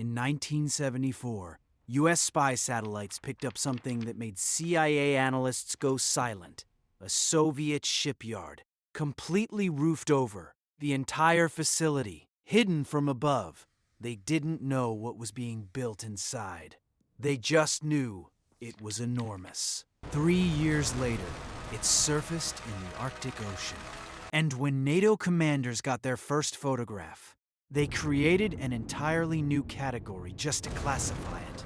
In 1974, U.S. spy satellites picked up something that made CIA analysts go silent. A Soviet shipyard, completely roofed over, the entire facility, hidden from above. They didn't know what was being built inside. They just knew it was enormous. 3 years later, it surfaced in the Arctic Ocean. And when NATO commanders got their first photograph, they created an entirely new category just to classify it.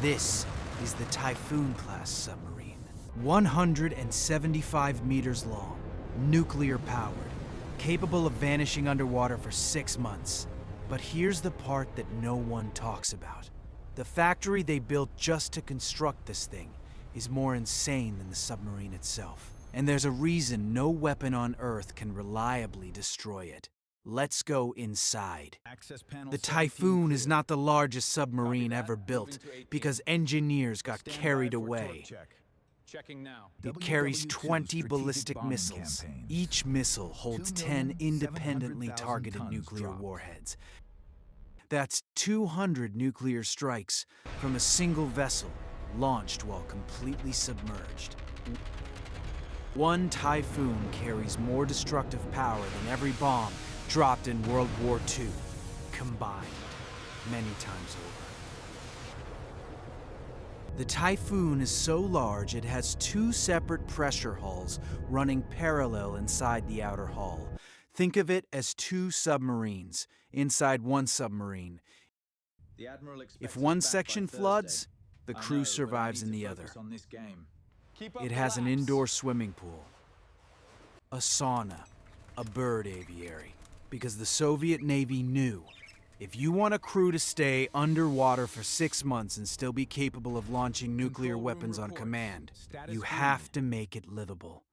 This is the Typhoon-class submarine. 175 meters long, nuclear-powered, capable of vanishing underwater for 6 months. But here's the part that no one talks about. The factory they built just to construct this thing is more insane than the submarine itself. And there's a reason no weapon on Earth can reliably destroy it. Let's go inside. The Typhoon is not the largest submarine ever built because engineers got carried away. It carries 20 ballistic missiles. Each missile holds 10 independently targeted nuclear warheads. That's 200 nuclear strikes from a single vessel launched while completely submerged. One Typhoon carries more destructive power than every bomb dropped in World War II, combined, many times over. The Typhoon is so large it has 2 separate pressure hulls running parallel inside the outer hull. Think of it as 2 submarines inside one submarine. If one section floods, the crew survives in the other. It has an indoor swimming pool, a sauna, a bird aviary, because the Soviet Navy knew if you want a crew to stay underwater for 6 months and still be capable of launching nuclear weapons on command, you have to make it livable.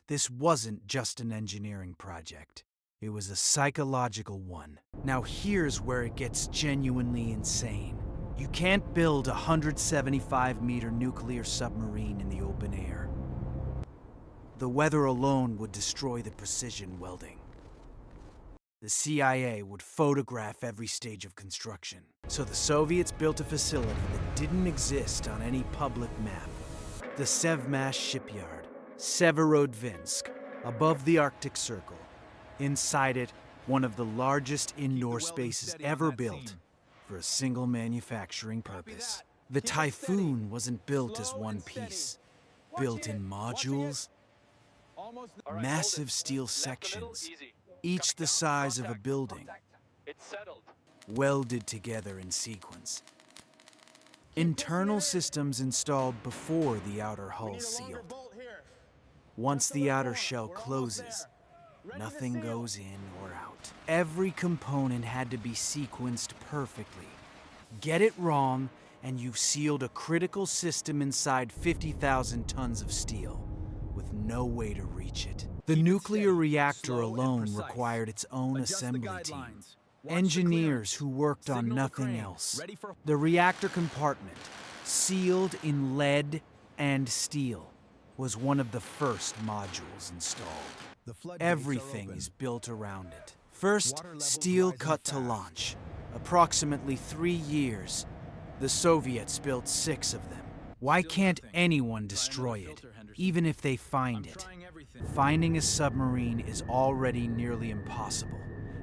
This wasn't just an engineering project. It was a psychological one. Now here's where it gets genuinely insane. You can't build a 175-meter nuclear submarine in the open air. The weather alone would destroy the precision welding. The CIA would photograph every stage of construction. So the Soviets built a facility that didn't exist on any public map. The Sevmash shipyard, Severodvinsk, above the Arctic Circle. Inside it, one of the largest indoor spaces ever built for a single manufacturing purpose. The Typhoon wasn't built as one piece. Built in modules, massive steel sections, each the size of a building, welded together in sequence. Internal systems installed before the outer hull sealed. Once the outer shell closes, nothing goes in or out. Every component had to be sequenced perfectly. Get it wrong, and you've sealed a critical system inside 50,000 tons of steel, with no way to reach it. The nuclear reactor alone required its own assembly team. Engineers who worked on nothing else. The reactor compartment, sealed in lead and steel, was one of the first modules installed. Everything is built around it. First, steel cut to launch. Approximately 3 years. The Soviets built 6 of them. Why can't anyone destroy it, even if they find it? Finding a submarine is already nearly impossible.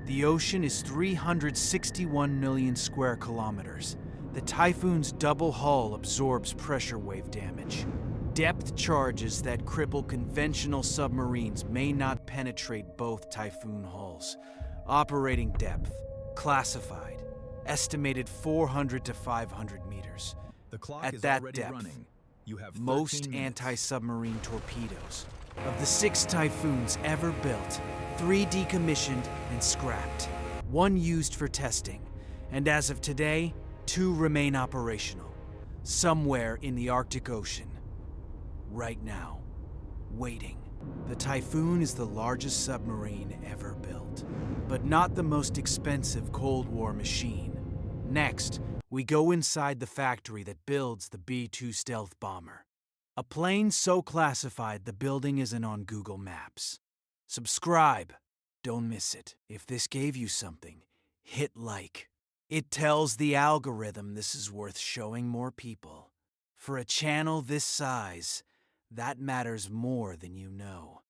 The ocean is 361 million square kilometers. The Typhoon's double hull absorbs pressure wave damage. Depth charges that cripple conventional submarines may not penetrate both Typhoon hulls. Operating depth, classified, estimated 400 to 500 meters. At that depth, most anti-submarine torpedoes. Of the 6 Typhoons ever built, 3 decommissioned and scrapped. 1 used for testing, and as of today, 2 remain operational, somewhere in the Arctic Ocean. Right now, waiting. The Typhoon is the largest submarine ever built, but not the most expensive Cold War machine. Next, we go inside the factory that builds the B-2 stealth bomber. A plane so classified the building isn't on Google Maps. Subscribe. Don't miss it. If this gave you something, hit like. It tells the algorithm this is worth showing more people. For a channel this size, that matters more than you know.